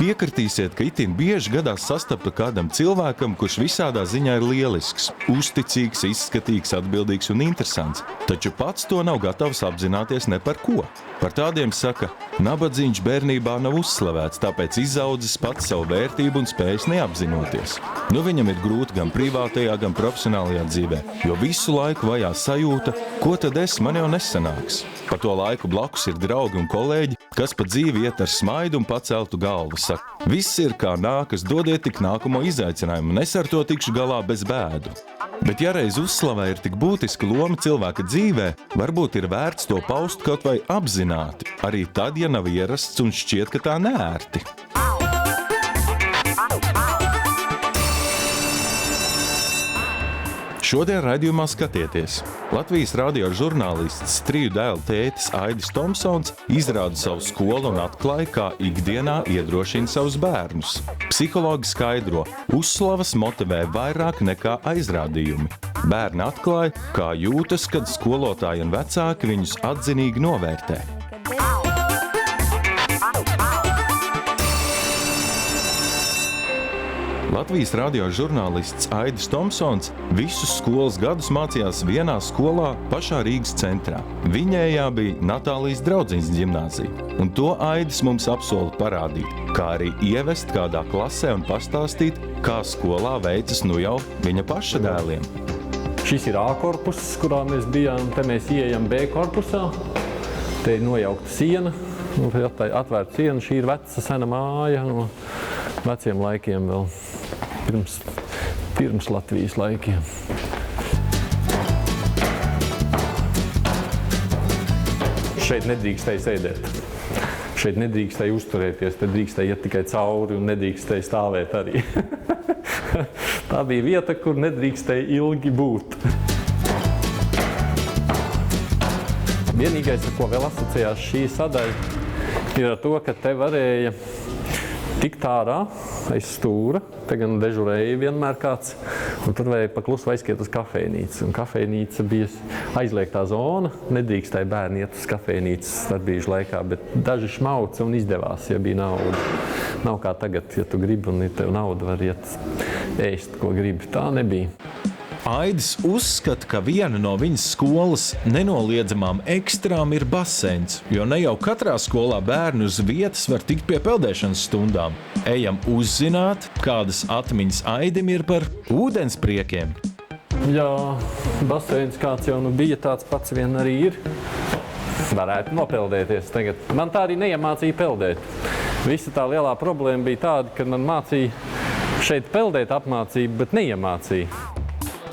Piekritīsiet, ka itin bieži gadās sastapt kādam cilvēkam, kurš visādā ziņā ir lielisks, uzticīgs, izskatīgs, atbildīgs un interesants, taču pats to nav gatavs apzināties ne par ko. Par tādiem saka, nabadzīņš bērnībā nav uzslavēts, tāpēc izaudzis pats savu vērtību un spējas neapzinoties. Nu viņam ir grūti gan privātajā, gan profesionālajā dzīvē, jo visu laiku vajā sajūta, ko tad man jau nesanāks. Pa to laiku blakus ir draugi un kolēģi, kas pa dzīvi iet ar smaidu un paceltu galvu. Saka, viss ir kā nākas, dodiet tik nākamo izaicinājumu, un es ar to tikšu galā bez bēdu. Bet ja reiz uzslavē ir tik būtiska loma cilvēka dzīvē, varbūt ir vērts to paust kaut vai apzināti, arī tad, ja nav ierasts un šķiet, ka tā neērti. Šodien raidījumā skatieties. Latvijas radio žurnālists, 3 dēlu tētis Aidis Tomsons izrāda savu skolu un atklāja, kā ikdienā iedrošina savus bērnus. Psihologi skaidro, uzslavas motivē vairāk nekā aizrādījumi. Bērni atklāja, kā jūtas, kad skolotāji un vecāki viņus atzinīgi novērtē. Latvijas radio žurnālists Aidis Tomsons visus skolas gadus mācījās vienā skolā pašā Rīgas centrā. Viņējā bija Natālijas draudziņas ģimnāzija, un to Aidis mums apsola parādīt, kā arī ievest kādā klasē un pastāstīt, kā skolā veicas nu jau viņa paša dēliem. Šis ir A korpus, kurā mēs bijām, te mēs ieejam B korpusā, te ir nojaukta siena, atvērta siena, šī ir veca sena māja no veciem laikiem vēl. Pirms Latvijas laikiem. Šeit nedrīkstēja sēdēt. Šeit nedrīkstēja uzturēties, te drīkstēja iet tikai cauri un nedrīkstēja stāvēt arī. Tā bija vieta, kur nedrīkstēja ilgi būt. Vienīgais, ar ko vēl asociējās šī sadaļa, ir ar to, ka te varēja tikt ārā aiz stūra, te gan dežurēja vienmēr kāds, un tur vajag paklusu aizskiet uz kafejnīcu. Un kafejnīca bija aizliegtā zona, nedrīkstēja bērni iet uz kafejnīcas starpbrīžu laikā, bet daži šmauca un izdevās, ja bija nauda. Nav kā tagad, ja tu gribi un ir tev nauda, var iet ēst, ko gribi. Tā nebija. Aidis uzskata, ka viena no viņas skolas nenoliedzamām ekstrām ir baseins, jo ne jau katrā skolā bērni uz vietas var tikt pie peldēšanas stundām. Ejam uzzināt, kādas atmiņas Aidim ir par ūdenspriekiem. Jā, baseins kāds jau bija, tāds pats vien arī ir. Varētu nopeldēties tagad. Man tā arī neiemācīja peldēt. Visa tā lielā problēma bija tāda, ka man mācīja šeit peldēt apmācību, bet neiemācīja.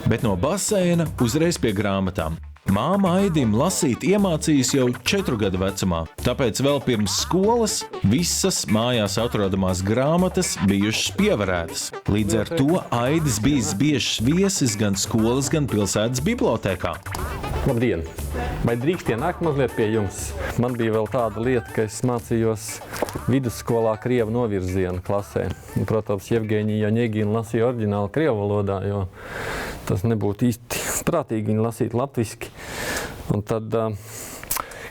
Bet no baseina uzreiz pie grāmatām. Māma Aidim lasīt iemācījis jau 4 gadu vecumā, tāpēc vēl pirms skolas visas mājās atrodamās grāmatas bijušas pievarētas. Līdz ar to Aidis bijis biežs viesis gan skolas, gan pilsētas bibliotēkā. Labdien! Vai drīkst ienākt mazliet pie jums? Man bija vēl tāda lieta, ka es mācījos vidusskolā krievu novirzienu klasē. Un, protams, Jevgeņija Ņegina lasīja oriģināli krievu valodā, jo tas nebūtu īsti prātīgi viņu lasīt latviski. Un tad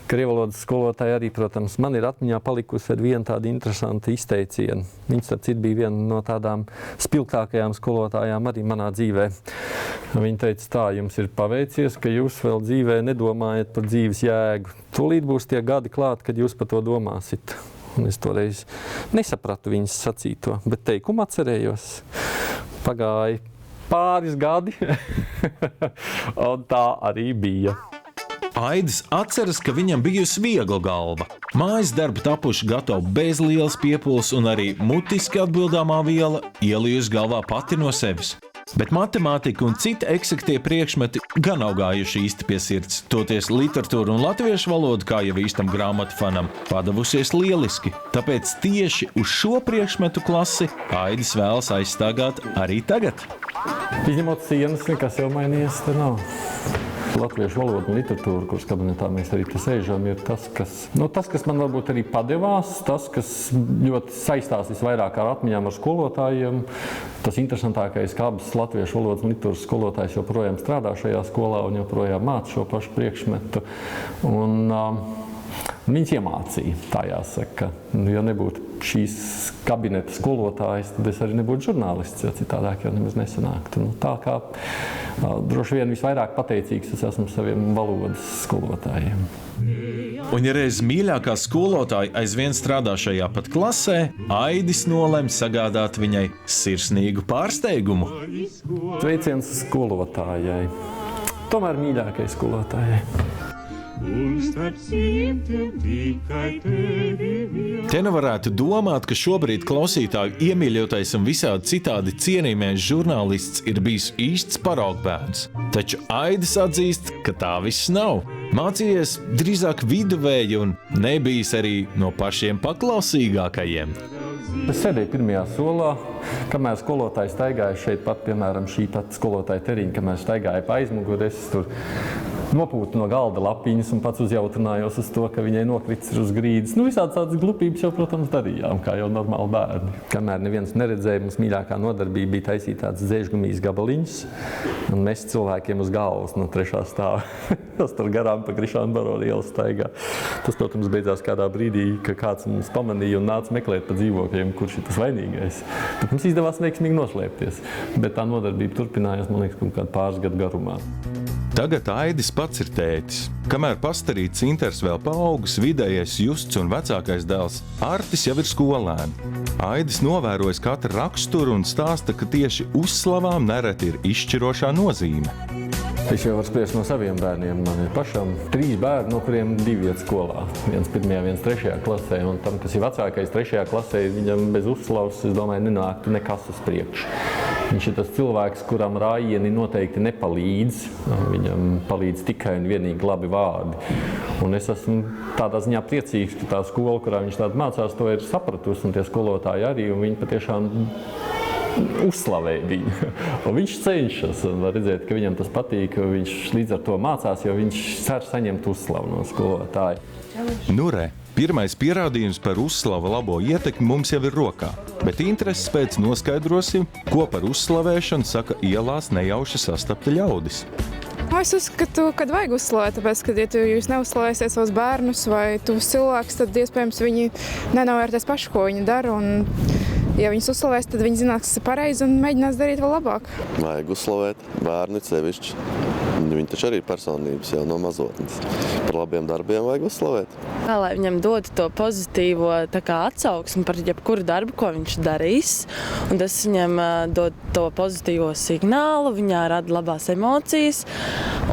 krievu valodas skolotāji arī, protams, man ir atmiņā palikusi ar vienu tādu interesantu izteicienu. Viņš starp citu bija viena no tādām spilgtākajām skolotājām arī manā dzīvē. Viņa teica tā, jums ir paveicies, ka jūs vēl dzīvē nedomājat par dzīves jēgu. Tūlīt būs tie gadi klāt, kad jūs par to domāsit. Un es toreiz nesapratu viņas sacīto, bet teikumu atcerējos. Pagāja pāris gadi, un tā arī bija. Aidis atceras, ka viņam bijusi viegla galva. Mājas darbi tapuši gatavi bez lielas piepūles un arī mutiski atbildāmā viela ielijusi galvā pati no sevis. Bet matemātika un citi eksaktie priekšmeti gan nav gājuši īsti pie sirds. Toties literatūra un latviešu valoda, kā jau īstam grāmatu fanam, padavusies lieliski. Tāpēc tieši uz šo priekšmetu klasi Aidis vēlas aizstāgāt arī tagad. Izņemot sienas, nekas jau mainījies, te nav. Latviešu valoda un literatūra, kuras kabinetā mēs arī te sēžam, ir tas, kas man varbūt arī padevās, tas, kas ļoti saistās visvairāk ar atmiņām ar skolotājiem. Tas interesantākais, ka abas latviešu valodas un literatūras skolotājs joprojām strādā šajā skolā un joprojām māca šo pašu priekšmetu. Un Viņas iemācīja, tā jāsaka. Ja nebūtu šīs kabineta skolotājas, tad es arī nebūtu žurnālists, jo citādāk jau nemaz nesanāktu. Tā kā droši vien visvairāk pateicīgs es esmu saviem valodas skolotājiem. Un ja reiz mīļākā skolotāja aizvien strādā šajā pat klasē, Aidis nolem sagādāt viņai sirsnīgu pārsteigumu. Sveiciens skolotājai. Tomēr mīļākai skolotājai. Te nu varētu domāt, ka šobrīd klausītāju iemīļotais un visādi citādi cienījamais žurnālists ir bijis īsts paraugbērns. Taču Aidis atzīst, ka tā viss nav. Mācījies drīzāk viduvēji un nebijis arī no pašiem paklausīgākajiem. Es sēdēju pirmajā solā, kamēr skolotāji staigāja šeit pat, piemēram, šī pat skolotāja teriņa, kamēr staigāja pa aizmuguri, es tur nopūtu no galda lapiņas un pats uzjautinājos uz to, ka viņai nokritis uz grīdas. Visādi tādas glupības jau, protams, darījām, kā jau normāli bērni. Kamēr neviens neredzēja, mums mīļākā nodarbība bija taisīt tādas dzēžgumijas gabaliņas un mest cilvēkiem uz galvas no 3. stāva. Tas tur garām pa Krišānu Baronu ielu staigā. Tas, protams, beidzās kādā brīdī, ka kāds mums pamanīja un nāca meklēt pa dzīvokļiem, kurš ir tas vainīgais. Bet mums izdevās veiksmīgi noslēpties. Bet tā nodarbība turpinājās, man liekas, kaut kādu pāris gadu garumā. Tagad Aidis pats ir tētis. Kamēr pastarīts Inters vēl paaugs, vidējais Justs un vecākais dēls Artis jau ir skolēni. Aidis novērojis katru raksturu un stāsta, ka tieši uzslavām nereti ir izšķirošā nozīme. Es jau varu spriest no saviem bērniem. Man ir pašam 3 bērni, no kuriem 2 iet skolā. Viens 1., viens 3. klasē. Un tam, kas ir vecākais 3. klasē, viņam bez uzslavas, es domāju, nenāktu nekas uz priekšu. Viņš ir tas cilvēks, kuram rājieni noteikti nepalīdz. Viņam palīdz tikai un vienīgi labi vārdi. Un es esmu tādā ziņā priecīgs, ka tā skola, kurā viņš tādu mācās, to ir sapratusi, un tie skolotāji arī, un viņi patiešām uzslavē viņu. Un viņš cenšas, un var redzēt, ka viņam tas patīk, ka viņš līdz ar to mācās, jo viņš cer saņemt uzslavu no skolotāja. Nu re, pirmais pierādījums par uzslavu labo ietekmi mums jau ir rokā, bet intereses pēc noskaidrosim, ko par uzslavēšanu saka ielās nejauši sastapti ļaudis. Es uzskatu, ka vajag uzslavēt, tāpēc, ka, ja jūs neuzslavēsiet savus bērnus vai tuvus cilvēkus, tad iespējams viņi nenovērtēs paši, ko viņi dara. Un, ja viņus uzslavēs, tad viņi zinās, kas ir pareizi un mēģinās darīt vēl labāk. Vajag uzslavēt bērni sevišķi. Viņi taču arī ir personības jau no mazotnes. Par labiem darbiem vajag uzslavēt. Kā lai viņam dotu to pozitīvo atsauksmi par jebkuru darbu, ko viņš darīs. Un tas viņam dod to pozitīvo signālu, viņā rada labās emocijas.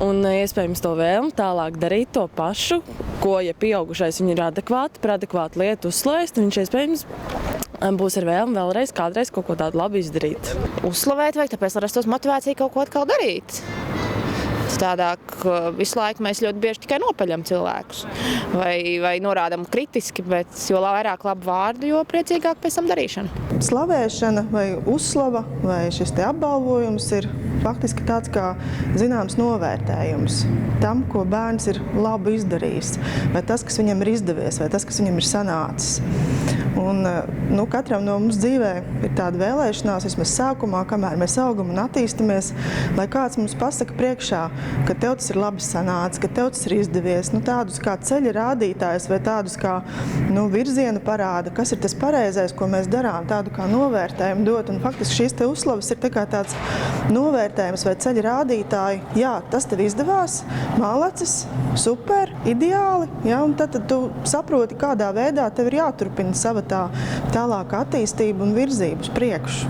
Un iespējams to vēlmi tālāk darīt to pašu, ko, ja pieaugušais viņi ir adekvāti, par adekvātu lietu uzslavēst, viņš iespējams būs ar vēlmi vēlreiz kādreiz kaut ko tādu labi izdarīt. Uzslavēt vajag, tāpēc rastos motivācija kaut ko atkal darīt. Tādāk visu laiku mēs ļoti bieži tikai nopaļam cilvēkus vai norādam kritiski, bet jo vairāk labu vārdu, jo priecīgāk pēc tam darīšana. Slavēšana vai uzslava vai šis te apbalvojums ir faktiski tāds kā zināms novērtējums tam, ko bērns ir labi izdarījis, vai tas, kas viņam ir izdevies, vai tas, kas viņam ir sanācis. Un, katram no mums dzīvē ir tāda vēlēšanās, vismaz sākumā, kamēr mēs augam un attīstamies, lai kāds mums pasaka priekšā, ka tev tas ir labi sanācis, ka tev tas ir izdevies, tādus kā ceļa rādītājs vai tādus kā virzienu parāda, kas ir tas pareizais, ko mēs darām, tādu kā novērtējumu dot. Un faktiski šīs te uzslavas ir tāds novērtējums vai ceļa rādītāji. Jā, tas tev izdevās, malacis, super, ideāli, ja, un tad tu saproti, kādā veidā tev ir jāturpina sava tālāka attīstība un virzība uz priekšu.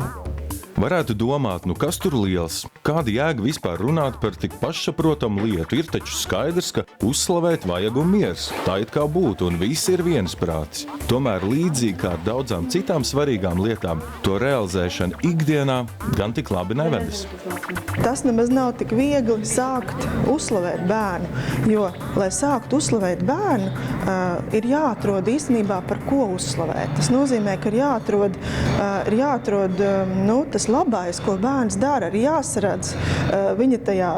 Varētu domāt, kas tur liels? Kāda jēga vispār runāt par tik pašsaprotamu lietu? Ir taču skaidrs, ka uzslavēt vajag un miers. Tā it kā būtu, un visi ir viensprātis. Tomēr līdzīgi kā ar daudzām citām svarīgām lietām, to realizēšana ikdienā gan tik labi nevedas. Tas nemaz nav tik viegli sākt uzslavēt bērnu, jo, lai sāktu uzslavēt bērnu, ir jāatrod īstenībā par ko uzslavēt. Tas nozīmē, ka ir jāatrod tas tas labais, ko bērns dara, ir jāsaredz viņa tajā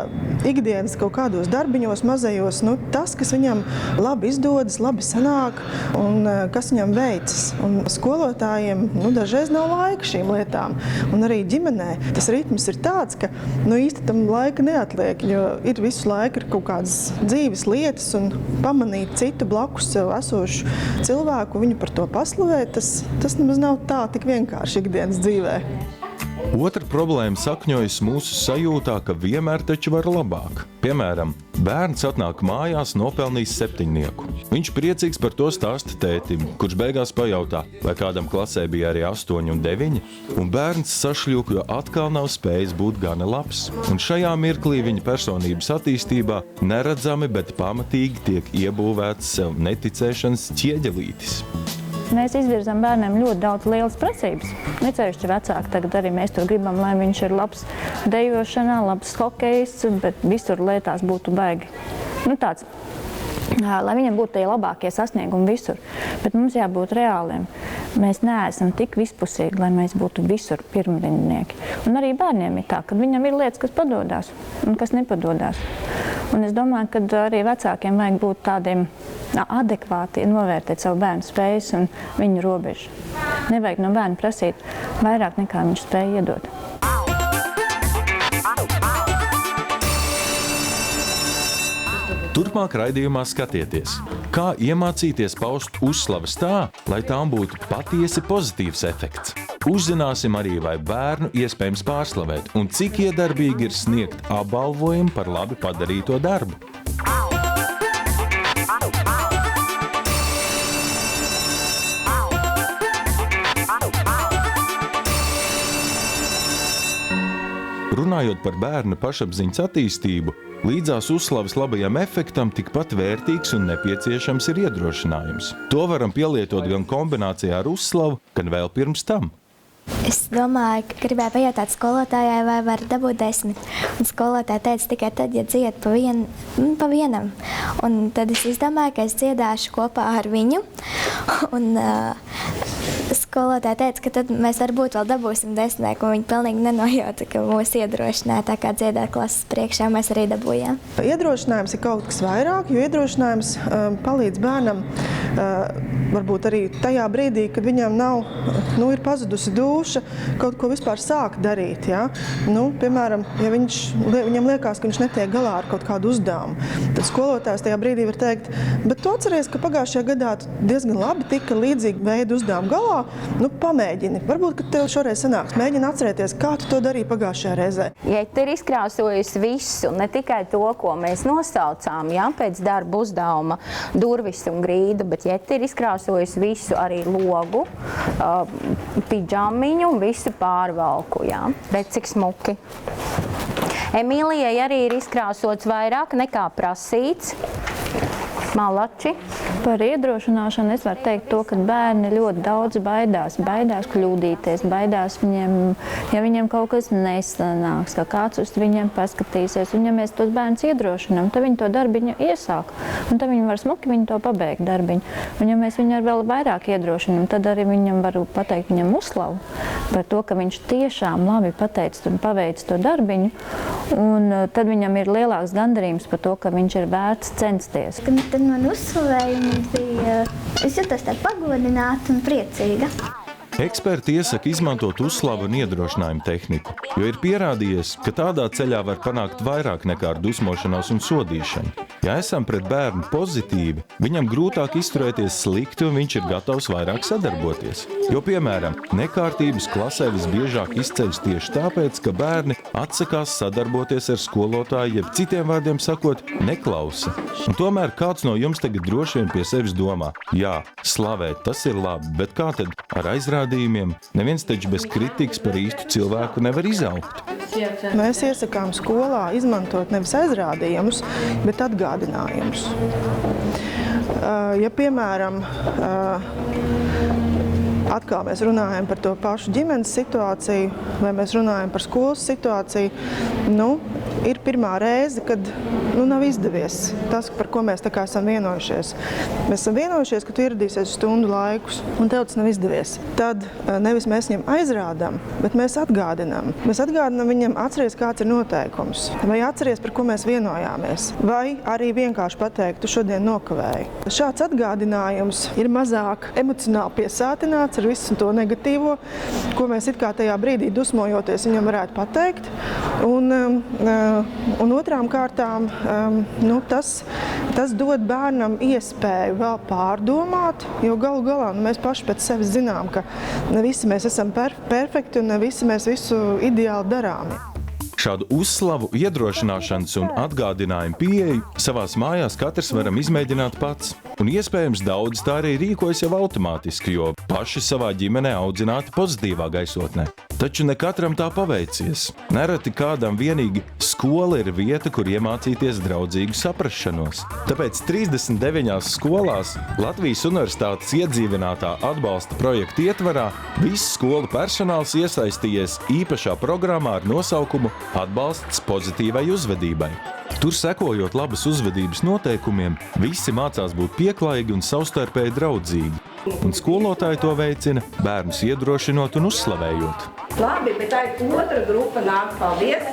ikdienas kaut kādos darbiņos, mazajos, tas, kas viņam labi izdodas, labi sanāk un kas viņam veicas. Un skolotājiem dažreiz nav laika šīm lietām. Un arī ģimenē tas ritms ir tāds, ka īsti tam laika neatliek, jo ir visu laiku ir kaut kādas dzīves lietas un pamanīt citu blakus sev esošu cilvēku, viņu par to paslavēt, tas nemaz nav tā tik vienkārši ikdienas dzīvē. Otra problēma sakņojas mūsu sajūtā, ka vienmēr taču var labāk. Piemēram, bērns atnāk mājās nopelnījis 7. Viņš priecīgs par to stāsta tētim, kurš beigās pajautā, vai kādam klasē bija arī 8 un 9, un bērns sašļūk, jo atkal nav spējis būt gana labs. Un šajā mirklī viņa personības attīstībā neredzami, bet pamatīgi tiek iebūvēts sev neticēšanas ķieģelītis. Mēs izvirzām bērniem ļoti daudz lielas prasības. Necevišķi vecāki tagad arī mēs tur gribam, lai viņš ir labs dejošanā, labs hokejists, bet visur lietās būtu baigi. Tāds, lai viņam būtu tie labākie sasniegumi visur. Bet mums jābūt reāliem. Mēs neesam tik vispusīgi, lai mēs būtu visur pirmrindnieki. Un arī bērniem ir tā, ka viņam ir lietas, kas padodās un kas nepadodās. Un es domāju, ka arī vecākiem vajag būt tādiem adekvāti, novērtēt savu bērnu spējas un viņu robežu. Nevajag no bērna prasīt vairāk nekā viņš spēja iedot. Turpmāk raidījumā skatieties, kā iemācīties paust uzslavas tā, lai tām būtu patiesi pozitīvs efekts. Uzzināsim arī, vai bērnu iespējams pārslavēt un cik iedarbīgi ir sniegt apbalvojumu par labi padarīto darbu. Runājot par bērna pašapziņas attīstību, līdzās uzslavas labajam efektam tikpat vērtīgs un nepieciešams ir iedrošinājums. To varam pielietot gan kombinācijā ar uzslavu, gan vēl pirms tam. Es domāju, ka gribēju pajautāt skolotājai, vai var dabūt 10. Un skolotāja teica tikai tad, ja dzied pa vienam. Un tad es izdomāju, ka es dziedāšu kopā ar viņu. Un skolotāja teica, ka tad mēs varbūt vēl dabūsim 10. Un viņi pilnīgi nenojauta, ka mūs iedrošināja, tā kā dziedāt klases priekšā mēs arī dabūjām. Iedrošinājums ir kaut kas vairāk, jo iedrošinājums palīdz bērnam varbūt arī tajā brīdī, kad viņam ir pazudusi dūša, kaut ko vispār sākt darīt. Ja? Piemēram, ja viņam liekas, ka viņš netiek galā ar kaut kādu uzdevumu, tad skolotājs tajā brīdī var teikt, bet tu atceries, ka pagājušajā gadā diezgan labi tika līdzīgi veidu uzdevumu galā, pamēģini. Varbūt, ka tev šoreiz sanāks. Mēģini atcerēties, kā tu to darīji pagājušajā reizē. Ja te ir izkrāsojusi visu, ne tikai to, ko mēs nosaucām, pēc darba uzdevuma durvis un grīdu, bet ja te ir izkrāsojusi visu, arī logu, pidžamiņu un visu pārvalku, Bet cik smuki. Emīlijai arī ir izkrāsots vairāk nekā prasīts. Malači. Par iedrošināšanu es varu teikt to, ka bērni ļoti daudz baidās kļūdīties, baidās viņiem, ja viņiem kaut kas nesanāks, ka kāds uz viņiem paskatīsies. Un ja mēs tos bērnus iedrošinām, tad viņi to darbiņu iesāk, un tad viņi var smuki viņu to pabeigt darbiņu. Un ja mēs viņu vēl vairāk iedrošinām, tad arī viņam var pateikt viņam uzslavu par to, ka viņš tiešām labi pateicis un paveicis to darbiņu, un tad viņam ir lielāks gandarījums par to, ka viņš ir vērts censties. Tad man uzslavējumi bija, es jutos tā pagodināta un priecīga. Eksperti iesaka izmantot uzslavu un iedrošinājumu tehniku, jo ir pierādījies, ka tādā ceļā var panākt vairāk nekā ar dusmošanos un sodīšanu. Ja esam pret bērnu pozitīvi, viņam grūtāk izturēties slikti un viņš ir gatavs vairāk sadarboties. Jo, piemēram, nekārtības klasē visbiežāk izceļas tieši tāpēc, ka bērni atsakās sadarboties ar skolotāju, jeb citiem vārdiem sakot, neklausa. Un tomēr kāds no jums tagad droši vien pie sevis domā, jā, slavēt, tas ir labi, bet kā tad ar aizrādījumiem? Neviens taču bez kritikas par īstu cilvēku nevar izaugt. Mēs iesakām skolā izmantot nevis aizrādījumus, bet atgādinājumus. Ja, piemēram, atkal mēs runājam par to pašu ģimenes situāciju, vai mēs runājam par skolas situāciju, ir pirmā reize, kad nav izdevies tas, par ko mēs tā kā esam vienojušies. Mēs esam vienojušies, ka tu ieradīsies stundu laikus, un tev tas nav izdevies. Tad nevis mēs viņam aizrādām, bet mēs atgādinām. Mēs atgādinām viņam, atceries, kāds ir noteikums, vai atceries, par ko mēs vienojāmies, vai arī vienkārši pateikt, tu šodien nokavēji. Šāds atgādinājums ir mazāk emocionāli piesātināts ar visu to negatīvo, ko mēs it kā tajā brīdī dusmojoties viņam varētu pateikt. Un otrām kārtām tas dod bērnam iespēju vēl pārdomāt, jo galu galā mēs paši pēc sevis zinām, ka ne visi mēs esam perfekti un ne visi mēs visu ideāli darām. Šādu uzslavu, iedrošināšanas un atgādinājumu pieeju savās mājās katrs varam izmēģināt pats. Un iespējams daudz tā arī rīkojas jau automātiski, jo paši savā ģimenē audzināti pozitīvā gaisotnē. Taču ne katram tā paveicies. Nereti kādam vienīgi skola ir vieta, kur iemācīties draudzīgu saprašanos. Tāpēc 39 skolās Latvijas Universitātes iedzīvinātā atbalsta projekta ietvarā viss skolu personāls iesaistījies īpašā programmā ar nosaukumu Atbalsts pozitīvai uzvedībai. Tur, sekojot labas uzvedības noteikumiem, visi mācās būt pieklājīgi un savstarpēji draudzīgi. Un skolotāji to veicina, bērnus iedrošinot un uzslavējot. Labi, bet tā ir otra grupa nāk, paldies.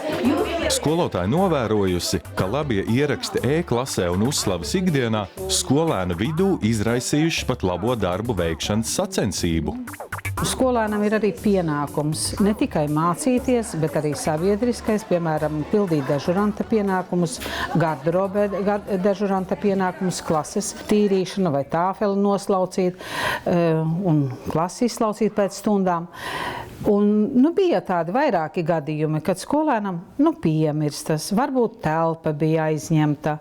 Skolotāji novērojusi, ka labie ieraksti e-klasē un uzslavas ikdienā skolēnu vidū izraisījuši pat labo darbu veikšanas sacensību. Skolēnam ir arī pienākums ne tikai mācīties, bet arī sabiedriskais, piemēram, pildīt dežuranta pienākumus, garderobē dežuranta pienākumus, klases tīrīšana vai tāfeli noslaucīt un klasi izslaucīt pēc stundām. Un bija tādi vairāki gadījumi, kad skolēnam piemirstas, varbūt telpa bija aizņemta.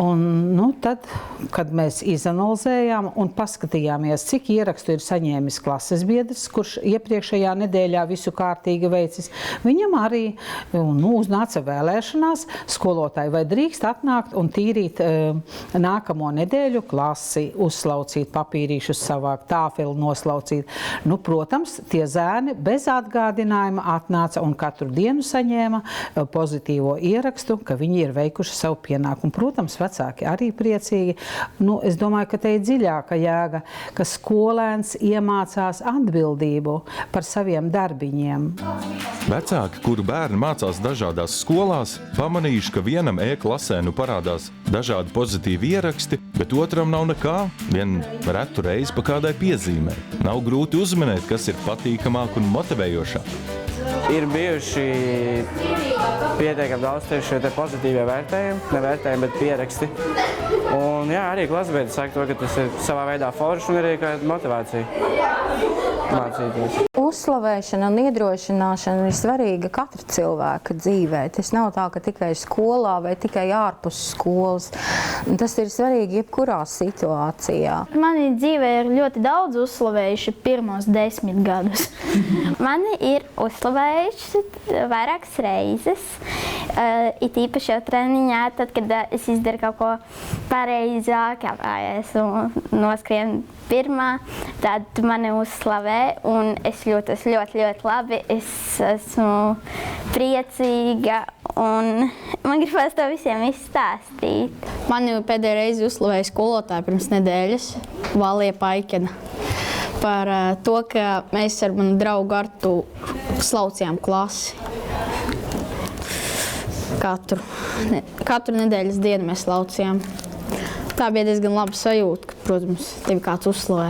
Un tad, kad mēs izanalizējām un paskatījāmies, cik ierakstu ir saņēmis klases biedrs, kurš iepriekšējā nedēļā visu kārtīgi veicis, viņam arī uznāca vēlēšanās skolotāji, vai drīkst atnākt un tīrīt nākamo nedēļu klasi, uzslaucīt papīrīšus, savākt tāfeli noslaucīt. Protams, tie zēni bez atgādinājuma atnāca un katru dienu saņēma pozitīvo ierakstu, ka viņi ir veikuši savu pienākumu. Protams, vecāki arī priecīgi. Es domāju, ka te ir dziļāka jēga, ka skolēns iemācās atbildību par saviem darbiņiem. Vecāki, kuru bērni mācās dažādās skolās, pamanījuši, ka vienam e-klasē parādās dažādi pozitīvi ieraksti, bet otram nav nekā, vien retu reizi pa kādai piezīmē. Nav grūti uzminēt, kas ir patīkamāk un motivējošāk. Ir bijuši pietiekami daudz tieši šie pozitīvie vērtējumi, ne vērtējumi, bet pieraksti. Un arī klasbiedri saka to, ka tas ir savā veidā forši un arī kā motivācija mācīties. Uzslavēšana un iedrošināšana ir svarīga katra cilvēka dzīvē. Tas nav tā, ka tikai skolā vai tikai ārpus skolas. Tas ir svarīgi jebkurā situācijā. Mani dzīvē ir ļoti daudz uzslavējuši pirmos 10 gadus. Mani ir uzslavējuši vairākas reizes. It īpaši jau treniņā, tad, kad es izdaru kaut ko pareizāk, vai esmu noskrienu pirmā, tad mani uzslavē un es jūtos ļoti, ļoti labi. Es esmu priecīga un man gribas to visiem izstāstīt. Mani pēdējo reizi uzslavēja skolotāja pirms nedēļas, Valija Paikena, par to, ka mēs ar manu draugu Artu slaucījām klasi. Katru nedēļas dienu mēs slaucījām. Tā bija diezgan laba sajūta, ka, protams, tevi kāds uzslavē.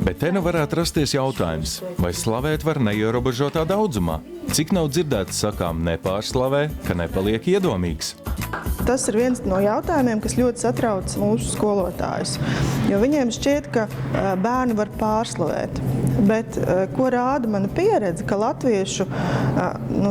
Bet te varētu rasties jautājums, vai slavēt var neierobežotā daudzumā? Cik nav dzirdēts sakām nepārslavē, ka nepaliek iedomīgs? Tas ir viens no jautājumiem, kas ļoti satrauc mūsu skolotājus, jo viņiem šķiet, ka bērni var pārslavēt. Bet ko rāda mana pieredze, ka latviešu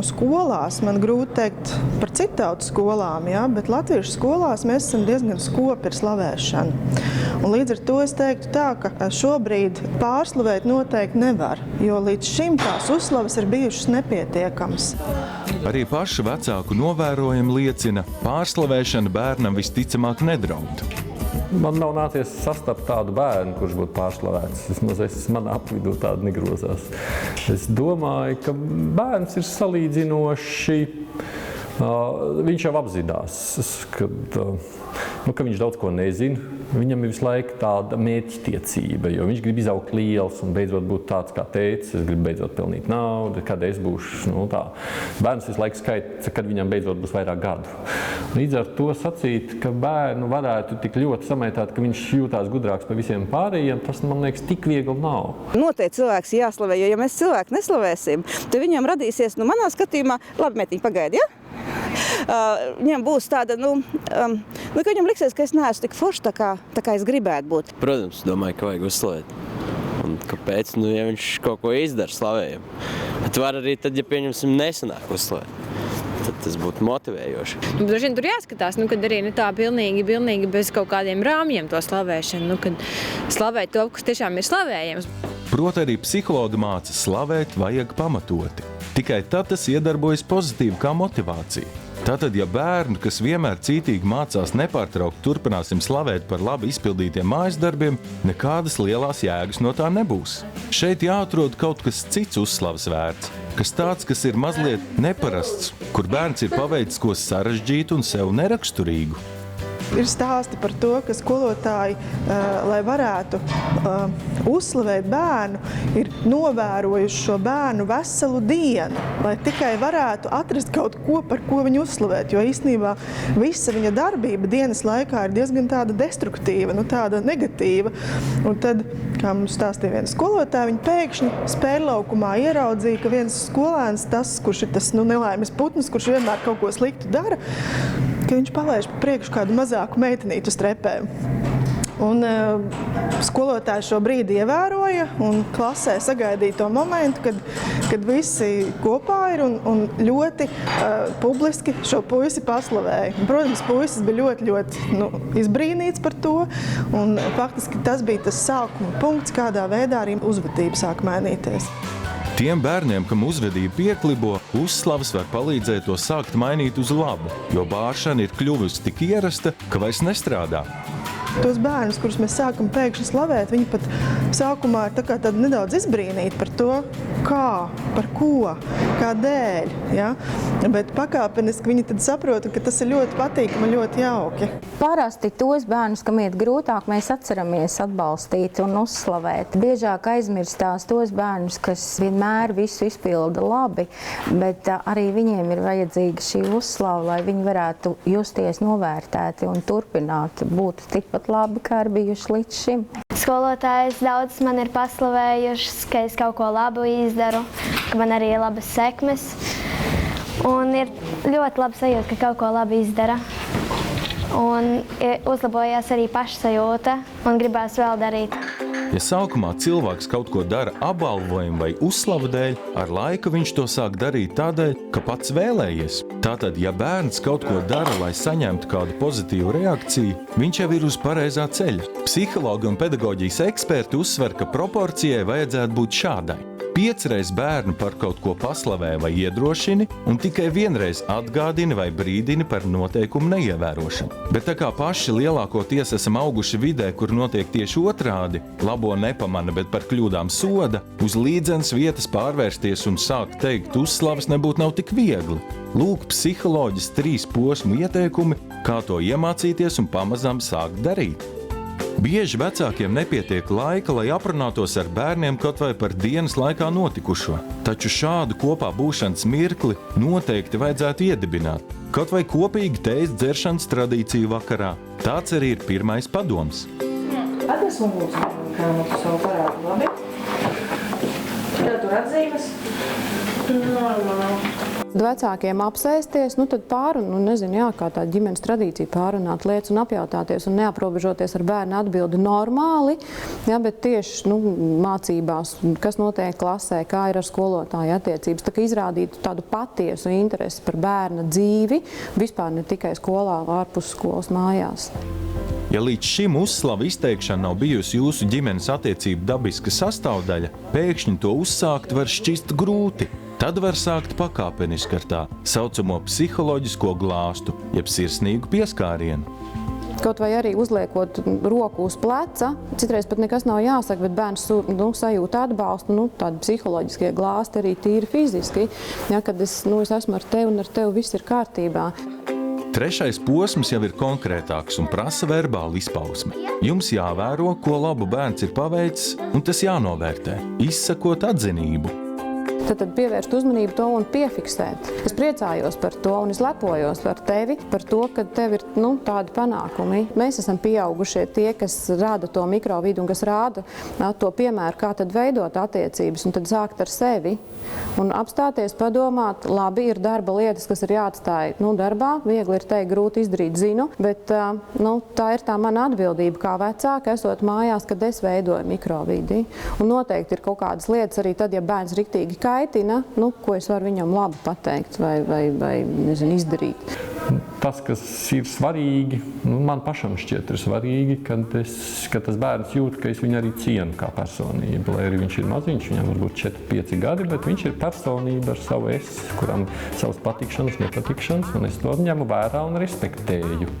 skolās, man grūti teikt par citu tautu skolām, bet latviešu skolās mēs esam diezgan skopi ar slavēšanu. Un līdz ar to es teiktu tā, ka šobrīd pārslavēt noteikti nevar, jo līdz šim tās uzslavas ir bijušas nepietiekamas. Arī pašu vecāku novērojumi liecina, pārslavēšana bērnam visticamāk nedraud. Man nav nācies sastapt tādu bērnu, kurš būtu pārslavēts. Vismaz manā apvidū tādu negrozās. Es domāju, ka bērns ir salīdzinoši. Viņš jau apzinās, ka viņš daudz ko nezina. Viņam ir visu laiku tāda mērķtiecība, jo viņš grib izaugt liels un beidzot būt tāds kā tētis. Es gribu beidzot pelnīt naudu, kad es būšu tā. Bērns visu laiku skaita, kad viņam beidzot būs vairāk gadu. Līdz ar to sacīt, ka bērnu varētu tik ļoti samaitāt, ka viņš jūtās gudrāks par visiem pārējiem, tas, man liekas, tik viegli nav. Noteikti cilvēks jāslavē, jo ja mēs cilvēku neslavēsim, tad viņam radīsies, manā skatījumā, labi, Mētiņ, pagaidi, ja? Viņam būs tāda, ka viņam liksies, ka es neesmu tik forši, tā kā es gribētu būt. Protams, domāju, ka vajag uzslavēt. Un kāpēc? Ja viņš kaut ko izdara, slavējam. Bet var arī tad, ja pieņemsim nesanāk uzslavēt. Tad tas būtu motivējoši. Droši vien tur jāskatās, kad arī tā pilnīgi bez kaut kādiem rāmjiem to slavēšanu, kad slavēt to, kas tiešām ir slavējams. Proti arī psihologi māca slavēt vajag pamatoti. Tikai tad tas iedarbojas pozitīvi kā motivācija. Tātad, ja bērnu, kas vienmēr cītīgi mācās nepārtraukt, turpināsim slavēt par labi izpildītiem mājas darbiem, nekādas lielās jēgas no tā nebūs. Šeit jāatrod kaut kas cits uzslavas vērts, kas ir mazliet neparasts, kur bērns ir paveicis ko sarežģītu un sev neraksturīgu. Ir stāsti par to, ka skolotāji, lai varētu uzslavēt bērnu, ir novērojuši šo bērnu veselu dienu, lai tikai varētu atrast kaut ko, par ko viņu uzslavēt. Jo īstenībā visa viņa darbība dienas laikā ir diezgan tāda destruktīva, tāda negatīva. Un tad, kā mums stāstīja viena skolotāja, viņa pēkšņi spēļlaukumā ieraudzīja, ka viens skolēns, tas, kurš ir tas nelaimes putns, kurš vienmēr kaut ko sliktu dara, ka viņš palaiž pa priekšu kādu mazāku meitenītu uz trepēm. Un skolotāji šo brīdi ievēroja un klasē sagaidīja to momentu, kad visi kopā ir un ļoti publiski šo puisi paslavēja. Un, protams, puisis bija ļoti izbrīnīts par to, un faktiski tas bija tas sākuma punkts, kādā veidā arī uzvedība sāk mainīties. Tiem bērniem, kam uzvedība pieklibo, uzslavas var palīdzēt to sākt mainīt uz labu, jo bāršana ir kļuvusi tik ierasta, ka vairs nestrādā. Tos bērnus, kurus mēs sākam pēkšņi slavēt, viņi pat sākumā ir tādi nedaudz izbrīnīti par to, kā, par ko, kādēļ. Ja? Bet pakāpeniski viņi tad saprota, ka tas ir ļoti patīkami un ļoti jauki. Parasti tos bērnus, kam iet grūtāk, mēs atceramies atbalstīt un uzslavēt. Biežāk aizmirstās tos bērnus, kas vienmēr visu izpilda labi, bet arī viņiem ir vajadzīga šī uzslava, lai viņi varētu justies novērtēti un turpināt būt tikpat labi, kā ir bijuši līdz šim. Skolotājs daudz man ir paslavējušas, ka es kaut ko labu izdaru, ka man arī ir labas sekmes. Un ir ļoti labi sajūta, ka kaut ko labi izdara. Un uzlabojās arī pašsajūta un gribās vēl darīt. Ja sākumā cilvēks kaut ko dara apbalvojumu vai uzslavu dēļ, ar laiku viņš to sāk darīt tādēļ, ka pats vēlējies. Tātad, ja bērns kaut ko dara, lai saņemtu kādu pozitīvu reakciju, viņš jau ir uz pareizā ceļa. Psihologi un pedagoģijas eksperti uzsver, ka proporcijai vajadzētu būt šādai. 5 reizes bērnu par kaut ko paslavē vai iedrošini, un tikai 1 reizi atgādini vai brīdini par noteikumu neievērošanu. Bet tā kā paši lielākoties esam auguši vidē, kur notiek tieši otrādi, labo nepamana, bet par kļūdām soda, uz līdzenas vietas pārvērsties un sākt teikt uzslavas nebūtu nav tik viegli. Lūk, psiholoģis 3 posmu ieteikumi, kā to iemācīties un pamazām sākt darīt. Bieži vecākiem nepietiek laika, lai aprunātos ar bērniem kaut vai par dienas laikā notikušo. Taču šādu kopā būšanas mirkli noteikti vajadzētu iedibināt. Kaut vai kopīgi tējas dzeršanas tradīciju vakarā. Tāds arī ir pirmais padoms. Atnes man lūdzu, kā tu savu parādu, labi? Tev tur atzīmes? Vecākiem apsēsties, tad kā tā ģimenes tradīcija pārunāt lietas un apjautāties un neaprobežoties ar bērnu atbildi normāli, bet tieši mācībās, kas notiek klasē, kā ir ar skolotāju attiecības, tā kā izrādītu tādu patiesu interesi par bērna dzīvi, vispār ne tikai skolā, ārpus skolas mājās. Ja līdz šim uzslava izteikšana nav bijusi jūsu ģimenes attiecību dabiska sastāvdaļa, pēkšņi to uzsākt var šķist grūti. Tad var sākt pakāpeniski ar tā saucamo psiholoģisko glāstu, jeb sirsnīgu pieskārienu. kaut vai arī uzliekot roku uz pleca, citreiz pat nekas nav jāsaka, bet bērns sajūt atbalstu, tādi psiholoģiskie glāsti arī tīri fiziski, ja, kad es esmu ar tevi un ar tevi viss ir kārtībā. Trešais posms jau ir konkrētāks un prasa verbālu izpausmi. Jums jāvēro, ko labu bērns ir paveicis, un tas jānovērtē, izsakot atzinību. Tad pievērst uzmanību to un piefiksēt. Es priecājos par to un es lepojos par tevi, par to, ka tev ir tādi panākumi. Mēs esam pieaugušie tie, kas rāda to mikrovidu un kas rāda to piemēru, kā tad veidot attiecības un tad sākt ar sevi. Un apstāties, padomāt, labi, ir darba lietas, kas ir jāatstāj darbā, viegli ir teikt, grūti izdarīt, zinu, bet tā ir tā mana atbildība kā vecāka, esot mājās, kad es veidoju mikrovidi. Un noteikti ir kaut kādas lietas arī tad, ja bērns riktīgi kaitina, ko es varu viņam labi pateikt vai izdarīt. Tas, kas ir svarīgi, man pašam šķiet ir svarīgi, ka tas bērns jūt, ka es viņu arī cienu kā personību. Lai arī viņš ir maziņš, viņam varbūt 4-5 gadi, bet viņš ir personība ar savu es, kuram savas patikšanas, nepatikšanas, un es to ņemu vērā un respektēju.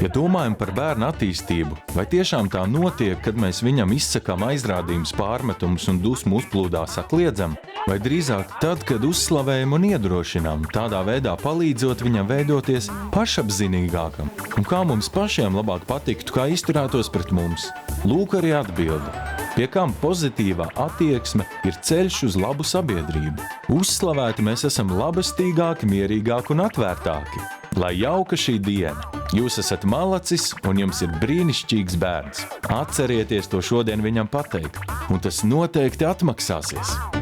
Ja domājam par bērnu attīstību, vai tiešām tā notiek, kad mēs viņam izsakām aizrādījumus, pārmetumus un dusmu uzplūdā sakliedzam, vai drīzāk tad, kad uzslavējam un iedrošinām, tādā veidā palīdzot viņam veidoties pašapzinīgākam, un kā mums pašiem labāk patiktu, kā izturētos pret mums? Lūk arī atbildi, pie kam pozitīvā attieksme ir ceļš uz labu sabiedrību. Uzslavēti mēs esam labestīgāki, mierīgāki un atvērtāki. Lai jauka šī diena! Jūs esat malacis un jums ir brīnišķīgs bērns. Atcerieties to šodien viņam pateikt, un tas noteikti atmaksāsies.